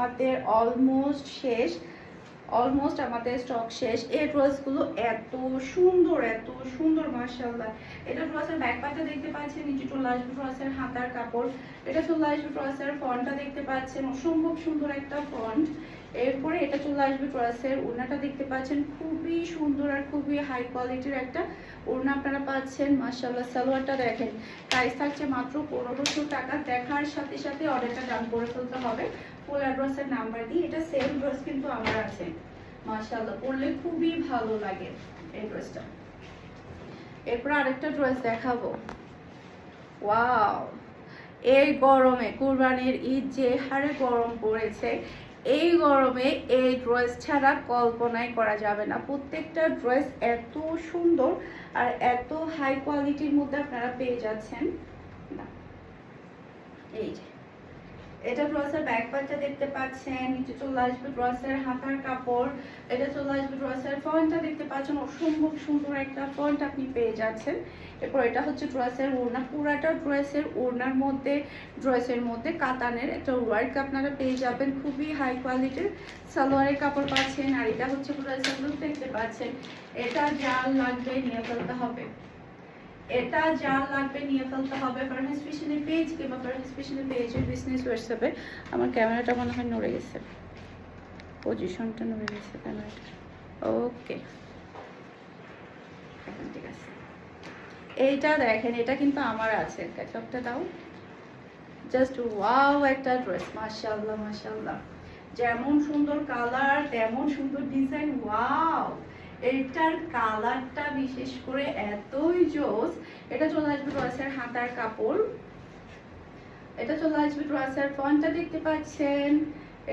আমাদের অলমোস্ট শেষ, অলমোস্ট আমাদের স্টক শেষ। এই ড্রেসগুলো এত সুন্দর মাশাআল্লাহ। এটা ড্রেসের ব্যাক পার্টটা দেখতে পাচ্ছেন, নিচে চলে আসবে ড্রেসের হাতার কাপড়, এটা চলে আসবে ড্রেসের ফ্রন্টটা দেখতে পাচ্ছেন, অসম্ভব সুন্দর একটা ফ্রন্ট। এরপরে এটা চলে আসবে ড্রেসের ওড়নাটা দেখতে পাচ্ছেন, খুবই সুন্দর আর খুবই হাই কোয়ালিটির একটা ওড়না আপনারা পাচ্ছেন মাশাআল্লাহ। সালোয়ারটা দেখেন, প্রাইস থাকছে মাত্র 1500 টাকা। দেখার সাথে সাথে অর্ডারটা ডান করে ফেলতে হবে ফুল অ্যাড্রেসের নাম্বার দিয়ে। এটা সেম ড্রেস কিন্তু আমার আছে মাশাআল্লাহ, পরলে খুবই ভালো লাগে এই ড্রেসটা। এরপর আরেকটা ড্রেস দেখাবো। ওয়াও, এই গরমে, কুরবানির ঈদ যে হারে গরম পড়েছে, এই গরমে এই ড্রেস ছাড়া কল্পনাই করা যাবে না। প্রত্যেকটা ড্রেস এত সুন্দর আর এত হাই কোয়ালিটির মধ্যে আপনারা পেয়ে যাচ্ছেন না। এই যে এটা ড্রেসের ব্যাক পার্টটা দেখতে পাচ্ছেন, নিচে চলে আসবে ড্রেসের হাতার কাপড়, এটা চলে আসবে ড্রেসের ফ্রন্টটা দেখতে পাচ্ছেন, অসম্ভব সুন্দর একটা ফ্রন্ট আপনি পেয়ে যাচ্ছেন। এরপর এটা হচ্ছে ড্রেসের ওড়না, পুরাটা ড্রেসের ওড়নার মধ্যে, ড্রেসের মধ্যে কাতানের একটা ওয়ার্ক আপনারা পেয়ে যাবেন, খুবই হাই কোয়ালিটির সালোয়ারের কাপড় পাচ্ছেন। আর এটা হচ্ছে ড্রেসের লুক দেখতে পাচ্ছেন। এটা যা লাগবে নিয়ে ফেলতে হবে, এটা যা লাগবে নিয়ে ফেলতে হবে। ফারহান স্পেশালি পেজ কিংবা ফারহান স্পেশালি পেজের বিজনেস হোয়াটসঅ্যাপে। আমার ক্যামেরাটা মনে হয় নড়ে গেছে, পজিশনটা নড়ে গেছে ক্যামেরাটা। ওকে, এখন ঠিক আছে। এইটা দেখেন, এটা কিন্তু আমার আছে, ক্যাচআপটা দাও। জাস্ট ওয়াও একটা ড্রেস, মাশাআল্লাহ মাশাআল্লাহ। যেমন সুন্দর কালার তেমন সুন্দর ডিজাইন। ওয়াও, এটার কালারটা বিশেষ করে এতই জোস। এটা চলে আসবে ড্রেসের হাতার কাপড়, এটা চলে আসবে ড্রেসের ফ্রন্টটা দেখতে পাচ্ছেন।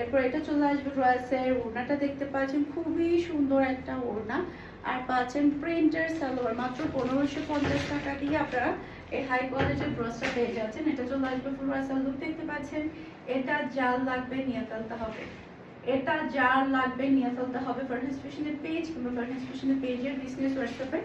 এরপর এটা চলে আসবে ড্রেসের ওড়নাটা দেখতে পাচ্ছেন, খুবই সুন্দর একটা ওড়না। আর পাচ্ছেন প্রিন্টের সালোয়ার, মাত্র 1550 টাকা দিয়ে আপনারা এই হাই কোয়ালিটির ড্রেসটা পেয়ে যাচ্ছেন। এটা চলে আসবে ফুল লুক দেখতে পাচ্ছেন। এটা যার লাগবে নিয়ে ফেলতে হবে, এটা যার লাগবে নিয়ে ফেলতে হবে ফারহান স্পেশালি পেজ কিংবা ফারহান স্পেশালি পেজের বিজনেস হোয়াটসঅ্যাপে।